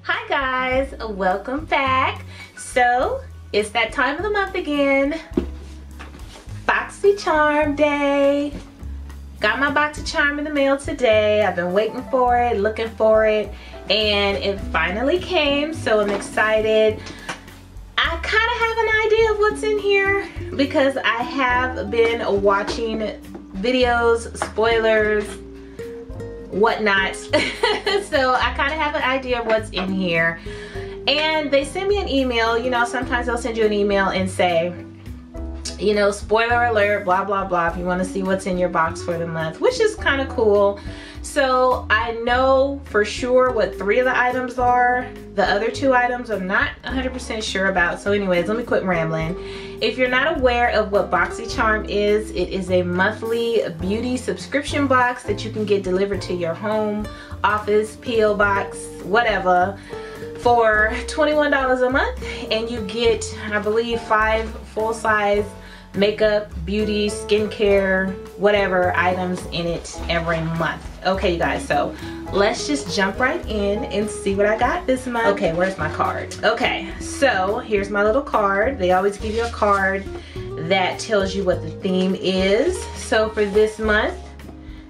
Hi guys, welcome back. So it's that time of the month again, Boxycharm day. Got my Boxycharm in the mail today. I've been waiting for it, looking for it, and it finally came, so I'm excited. I kind of have an idea of what's in here because I have been watching videos, spoilers, whatnot. So I kind of have an idea of what's in here. And they send me an email. You know, sometimes they'll send you an email and say, you know, spoiler alert, blah, blah, blah, if you want to see what's in your box for the month, which is kind of cool. So I know for sure what 3 of the items are. The other 2 items I'm not 100% sure about. So anyways, let me quit rambling. If you're not aware of what Boxycharm is, it is a monthly beauty subscription box that you can get delivered to your home, office, P.O. box, whatever, for $21 a month. And you get, I believe, 5 full-size makeup, beauty, skincare, whatever items in it every month. Okay, you guys, so let's just jump right in and see what I got this month. Okay, where's my card? Okay, so here's my little card. They always give you a card that tells you what the theme is. So for this month,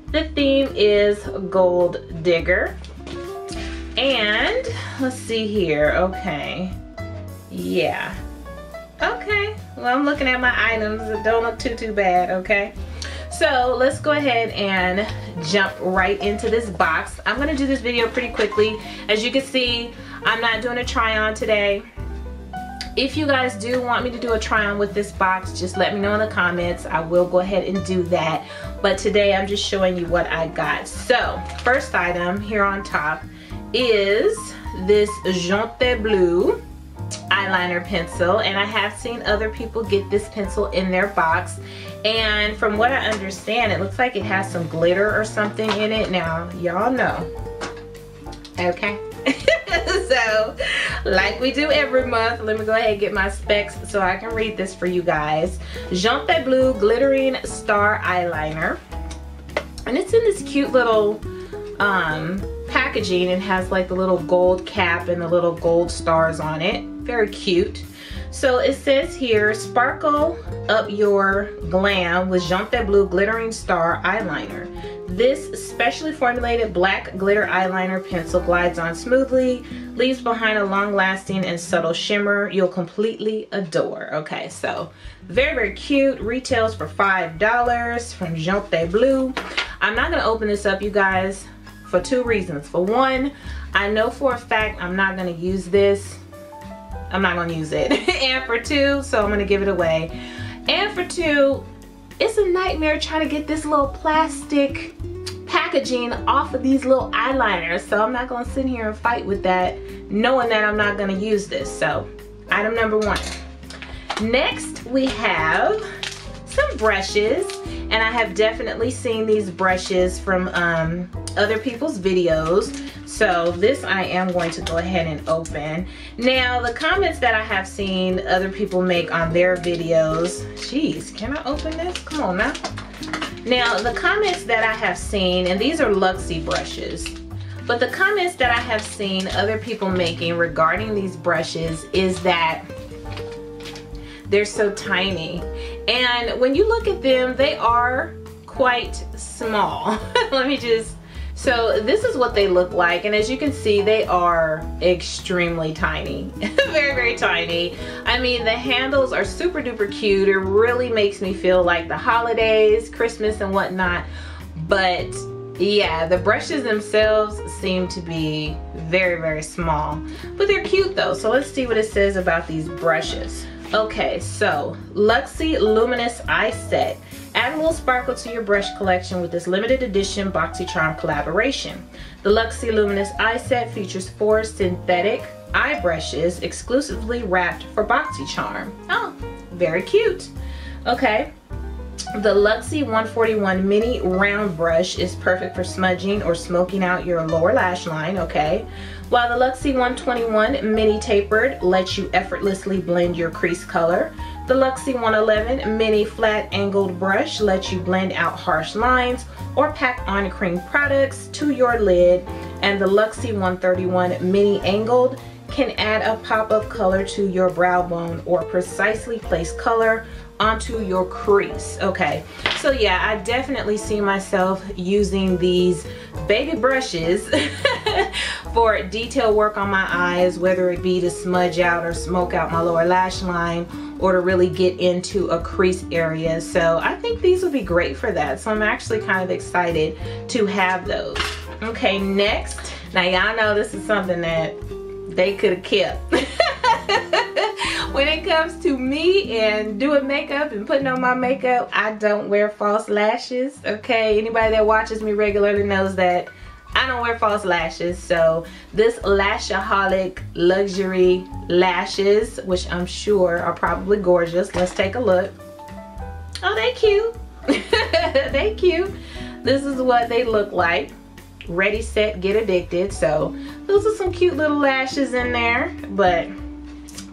the theme is Gold Digger. And let's see here. Okay, yeah. Okay, well, I'm looking at my items that don't look too bad. Okay, so let's go ahead and jump right into this box. I'm gonna do this video pretty quickly. As you can see, I'm not doing a try on today. If you guys do want me to do a try on with this box, just let me know in the comments. I will go ahead and do that, but today I'm just showing you what I got. So first item here on top is this Jaunte Bleu eyeliner pencil, and I have seen other people get this pencil in their box, and from what I understand, it looks like it has some glitter or something in it. Now y'all know, okay. So like we do every month, let me go ahead and get my specs so I can read this for you guys. Jaunte Bleu glittering star eyeliner, and it's in this cute little packaging, and has like the little gold cap and the little gold stars on it. Very cute. So it says here, sparkle up your glam with Jaunte Bleu glittering star eyeliner. This specially formulated black glitter eyeliner pencil glides on smoothly, leaves behind a long-lasting and subtle shimmer you'll completely adore. Okay, so very cute. Retails for $5 from Jaunte Bleu. I'm not gonna open this up, you guys, for 2 reasons. For one, I know for a fact I'm not gonna use this. I'm not gonna use it. And for 2, so I'm gonna give it away. And for 2, it's a nightmare trying to get this little plastic packaging off of these little eyeliners. So I'm not gonna sit here and fight with that, knowing that I'm not gonna use this. So item number 1. Next, we have some brushes, and I have definitely seen these brushes from other people's videos. So this I am going to go ahead and open. Now the comments that I have seen other people make on their videos, jeez, can I open this? Come on now. Now the comments that I have seen, and these are Luxie brushes, but the comments that I have seen other people making regarding these brushes is that they're so tiny. And when you look at them, they are quite small. Let me just, so this is what they look like, and as you can see, they are extremely tiny. Very tiny. I mean, the handles are super duper cute. It really makes me feel like the holidays, Christmas and whatnot. But yeah, the brushes themselves seem to be very small, but they're cute though. So let's see what it says about these brushes. Okay, so Luxie Luminous Eye Set. Add a little sparkle to your brush collection with this limited edition Boxycharm collaboration. The Luxie Luminous Eye Set features 4 synthetic eye brushes exclusively wrapped for Boxycharm. Oh, very cute. Okay. The Luxie 141 Mini Round Brush is perfect for smudging or smoking out your lower lash line, okay? While the Luxie 121 Mini Tapered lets you effortlessly blend your crease color. The Luxie 111 Mini Flat Angled Brush lets you blend out harsh lines or pack on cream products to your lid. and the Luxie 131 Mini Angled can add a pop of color to your brow bone or precisely place color onto your crease. Okay, so yeah, I definitely see myself using these baby brushes for detail work on my eyes, whether it be to smudge out or smoke out my lower lash line, or to really get into a crease area. So I think these would be great for that. So I'm actually kind of excited to have those. Okay, next, now y'all know this is something that they could have kept. When it comes to me and doing makeup and putting on my makeup, I don't wear false lashes, okay? Anybody that watches me regularly knows that I don't wear false lashes. So this Lashaholic Luxury Lashes, which I'm sure are probably gorgeous. Let's take a look. Oh, they cute. They cute. This is what they look like. Ready, set, get addicted. So those are some cute little lashes in there, but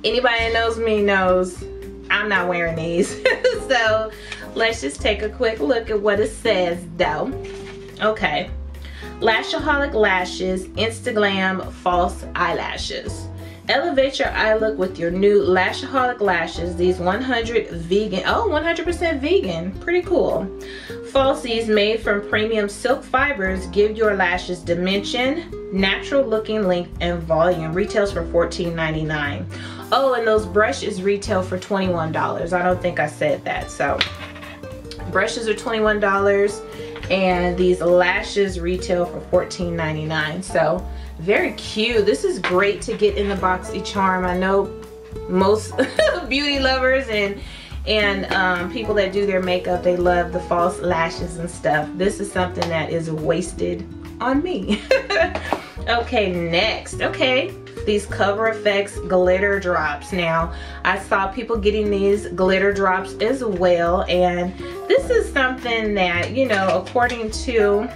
anybody that knows me knows I'm not wearing these. So let's just take a quick look at what it says though. Okay, Lashaholic Lashes Instaglam False Eyelashes. Elevate your eye look with your new Lashaholic lashes. These 100% vegan, pretty cool. Falsies made from premium silk fibers give your lashes dimension, natural looking length, and volume. Retails for $14.99. Oh, and those brushes retail for $21. I don't think I said that. So brushes are $21 and these lashes retail for $14.99. So very cute. This is great to get in the Boxycharm. I know most beauty lovers and people that do their makeup, they love the false lashes and stuff. This is something that is wasted on me. Okay, next. Okay, these Cover FX glitter drops. Now, I saw people getting these glitter drops as well, and this is something that, you know, according to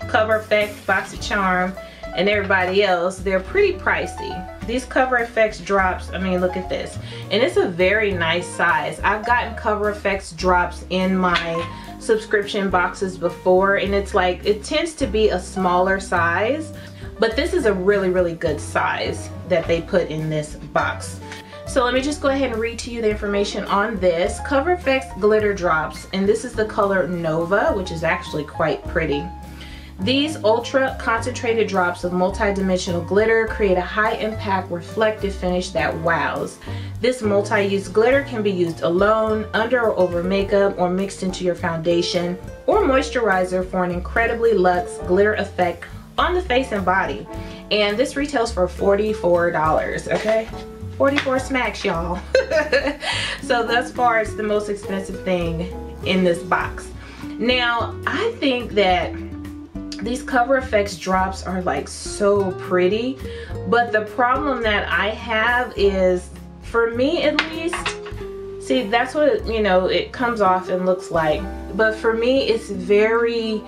Cover FX, Boxycharm, and everybody else, they're pretty pricey. These Cover FX drops, I mean, look at this. And it's a very nice size. I've gotten Cover FX drops in my subscription boxes before, and it's like, it tends to be a smaller size, but this is a really, really good size that they put in this box. So let me just go ahead and read to you the information on this. Cover FX glitter drops, and this is the color Nova, which is actually quite pretty. These ultra concentrated drops of multi-dimensional glitter create a high impact reflective finish that wows. This multi-use glitter can be used alone, under or over makeup, or mixed into your foundation or moisturizer for an incredibly luxe glitter effect on the face and body. And this retails for $44, okay? 44 smacks, y'all. So thus far, it's the most expensive thing in this box. Now, I think that these Cover FX drops are like so pretty, but the problem that I have is, for me at least, see, that's what it, you know, it comes off and looks like, but for me it's very,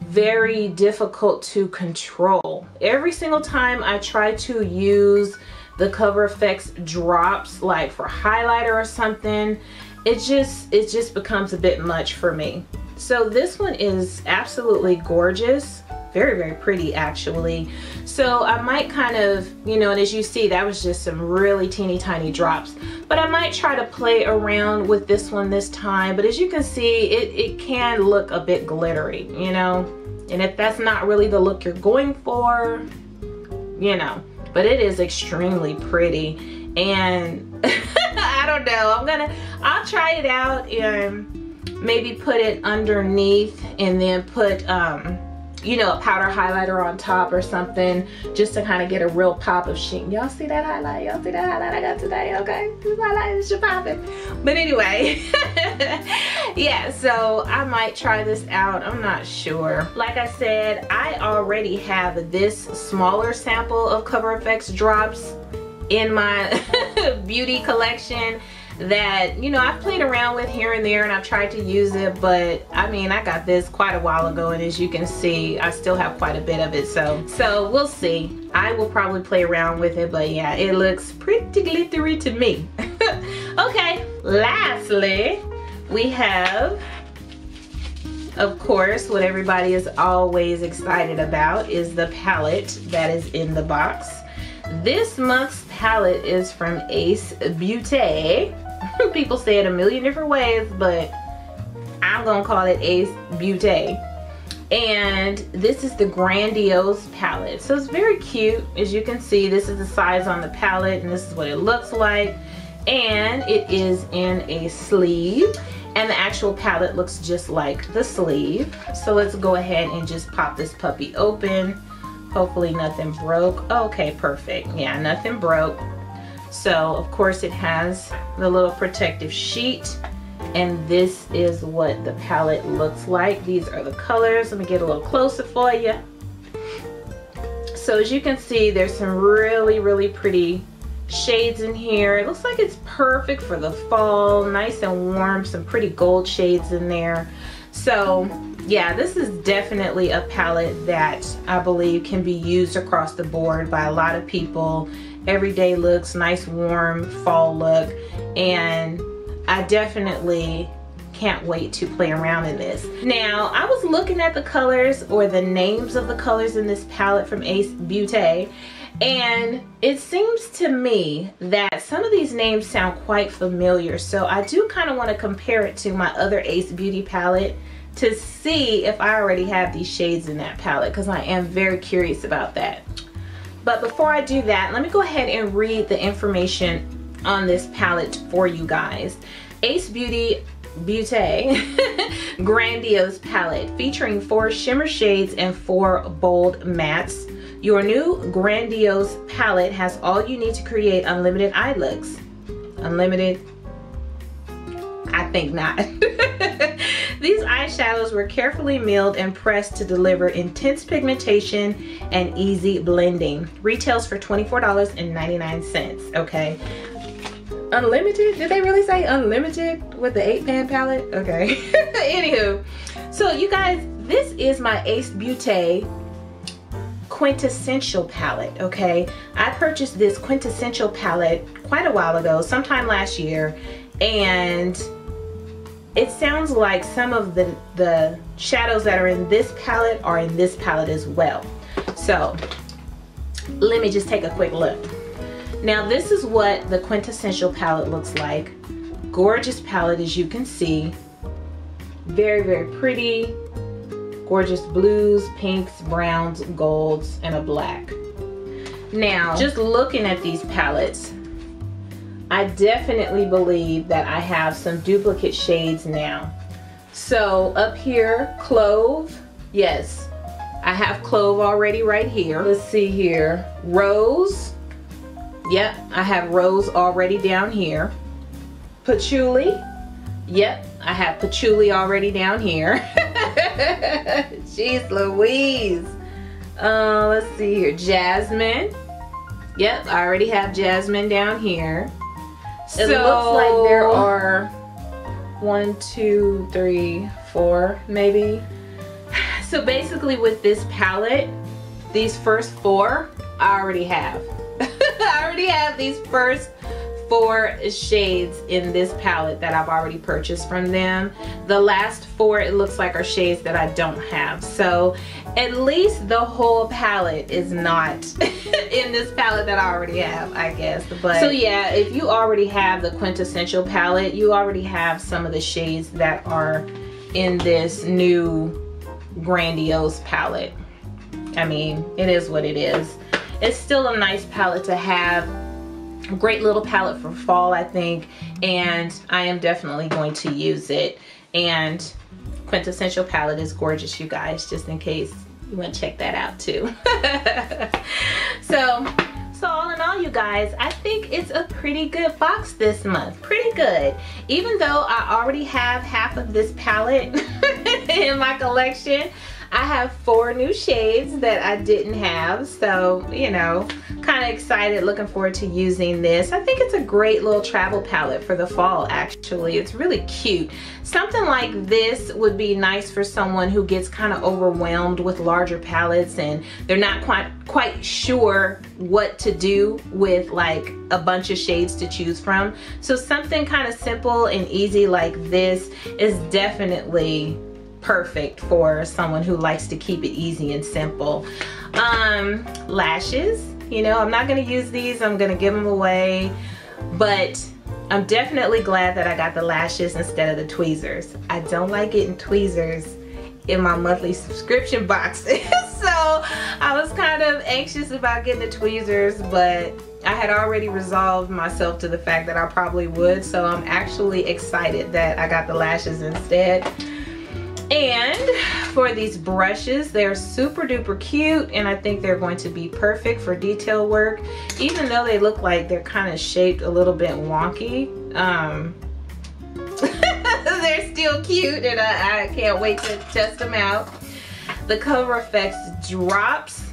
very difficult to control. Every single time I try to use the Cover FX drops, like for highlighter or something, it just becomes a bit much for me. So this one is absolutely gorgeous, very, very pretty actually. So I might kind of, you know, and as you see, that was just some really teeny tiny drops, but I might try to play around with this one this time. But as you can see, it can look a bit glittery, you know, and if that's not really the look you're going for, you know, but it is extremely pretty. And I don't know, I'll try it out and maybe put it underneath and then put you know, a powder highlighter on top or something, just to kind of get a real pop of sheen. Y'all see that highlight? Y'all see that highlight I got today? Okay, this highlight is popping. But anyway, yeah, so I might try this out. I'm not sure. Like I said, I already have this smaller sample of Cover FX drops in my beauty collection that, you know, I've played around with here and there, and I've tried to use it, but I mean, I got this quite a while ago, and as you can see, I still have quite a bit of it, so we'll see. I will probably play around with it, but yeah, it looks pretty glittery to me. Okay, lastly, we have Of course, what everybody is always excited about is the palette that is in the box. This month's palette is from Ace Beauty. People say it a million different ways, but I'm gonna call it Ace Beauty. And this is the Grandiose palette. So it's very cute. As you can see, this is the size on the palette, and this is what it looks like. And it is in a sleeve. And the actual palette looks just like the sleeve. So let's go ahead and just pop this puppy open. Hopefully nothing broke. Okay, perfect. Yeah, nothing broke. So of course it has the little protective sheet. And this is what the palette looks like. These are the colors. Let me get a little closer for you. So as you can see, there's some really, really pretty shades in here. It looks like it's perfect for the fall, nice and warm, some pretty gold shades in there. So yeah, this is definitely a palette that I believe can be used across the board by a lot of people. Everyday looks, nice warm fall look, and I definitely can't wait to play around in this. Now, I was looking at the colors, or the names of the colors in this palette from Ace Beauty, and it seems to me that some of these names sound quite familiar. So I do kind of want to compare it to my other Ace Beauty palette to see if I already have these shades in that palette, because I am very curious about that. But before I do that, let me go ahead and read the information on this palette for you guys. Ace Beauty Grandiose palette featuring 4 shimmer shades and 4 bold mattes. Your new Grandiose palette has all you need to create unlimited eye looks. Unlimited? I think not. These eyeshadows were carefully milled and pressed to deliver intense pigmentation and easy blending. Retails for $24.99, okay? Unlimited? Did they really say unlimited with the 8-pan palette? Okay. Anywho, so you guys, this is my Ace Beauty Quintessential palette, okay? I purchased this Quintessential palette quite a while ago, sometime last year, and it sounds like some of the shadows that are in this palette are in this palette as well. So let me just take a quick look. Now this is what the Quintessential palette looks like. Gorgeous palette, as you can see. Very, very pretty. Gorgeous blues, pinks, browns, golds, and a black. Now, just looking at these palettes, I definitely believe that I have some duplicate shades now. So up here, Clove. Yes, I have Clove already right here. Let's see here. Rose. Yep, I have Rose already down here. Patchouli. Yep, I have Patchouli already down here. Jeez Louise. Let's see here. Jasmine. Yep, I already have Jasmine down here. It looks like there are 1, 2, 3, 4 maybe. So basically with this palette, these first 4 I already have. I already have these first 4 shades in this palette that I've already purchased from them. The last 4, it looks like, are shades that I don't have. So at least the whole palette is not in this palette that I already have, I guess. But so yeah, if you already have the Quintessential palette, you already have some of the shades that are in this new Grandiose palette. I mean, it is what it is. It's still a nice palette to have. A great little palette for fall, I think, and I am definitely going to use it. And Quintessential palette is gorgeous, you guys, just in case you want to check that out too. So all in all, you guys, I think it's a pretty good box this month. Pretty good. Even though I already have half of this palette in my collection, I have 4 new shades that I didn't have. So, you know, kind of excited, looking forward to using this. I think it's a great little travel palette for the fall, actually. It's really cute. Something like this would be nice for someone who gets kind of overwhelmed with larger palettes and they're not quite sure what to do with like a bunch of shades to choose from. So something kind of simple and easy like this is definitely perfect for someone who likes to keep it easy and simple. Lashes, you know, I'm not gonna use these, I'm gonna give them away, but I'm definitely glad that I got the lashes instead of the tweezers. I don't like getting tweezers in my monthly subscription boxes. So I was kind of anxious about getting the tweezers, but I had already resolved myself to the fact that I probably would. So I'm actually excited that I got the lashes instead. And for these brushes, they're super duper cute, and I think they're going to be perfect for detail work, even though they look like they're kind of shaped a little bit wonky. They're still cute, and I can't wait to test them out. The Color Effects drops,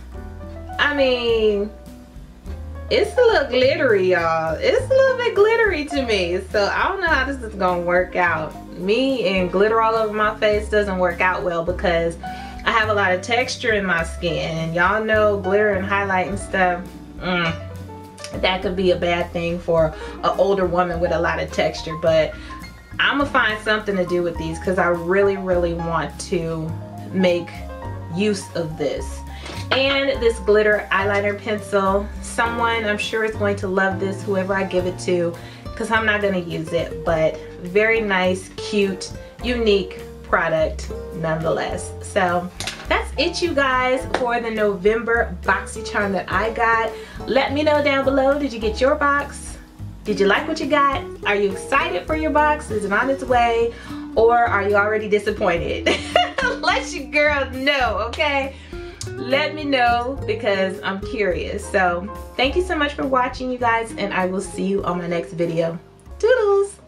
I mean, it's a little glittery, y'all. It's a little bit glittery to me, so I don't know how this is gonna work out. Me and glitter all over my face doesn't work out well because I have a lot of texture in my skin, and y'all know glitter and highlight and stuff, that could be a bad thing for an older woman with a lot of texture. But I'm gonna find something to do with these because I really want to make use of this. And this glitter eyeliner pencil, someone I'm sure is going to love this, whoever I give it to, because I'm not going to use it, but very nice, cute, unique product nonetheless. So that's it, you guys, for the November Boxycharm that I got. Let me know down below, did you get your box? Did you like what you got? Are you excited for your box? Is it on its way? Or are you already disappointed? Let your girl know, okay? Let me know because I'm curious. So thank you so much for watching, you guys, and I will see you on my next video. Toodles!